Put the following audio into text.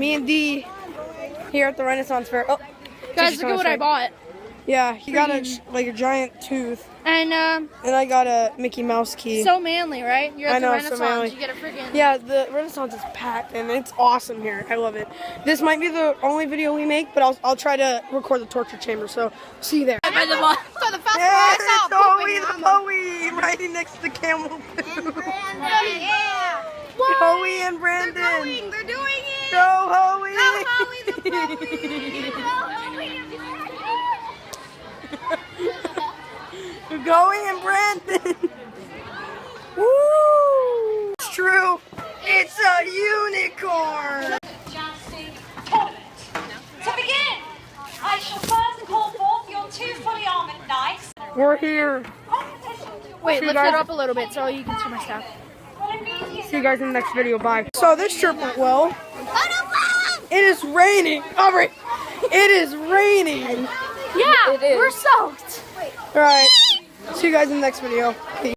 Me and Dee here at the Renaissance Fair. Oh, Guys, look at what I bought. Yeah, he got a giant tooth. And I got a Mickey Mouse key. so manly, right? You're at the so Renaissance. manly. You get a freaking. Yeah, the Renaissance is packed and it's awesome here. I love it. This might be the only video we make, but I'll try to record the torture chamber. So see you there. By the ball. So the first Yeah, one I saw Hoey, the Hoey, right next to the camel poo. Yeah. Hoey and Brandon. They're doing it. Go Hoey. Go Hoey, the Hoey. Go Hoey. We're going and Brandon. Woo! It's true. It's a unicorn. Jousting tournament. To begin, I shall first call forth your two fully armored knights. We're here. Wait, See lift guys- it up a little bit so you can see my stuff. See you guys in the next video. Bye. So this trip went well. It is raining. Aubrey, it is raining. Yeah, we're soaked. All right. See you guys in the next video. Peace.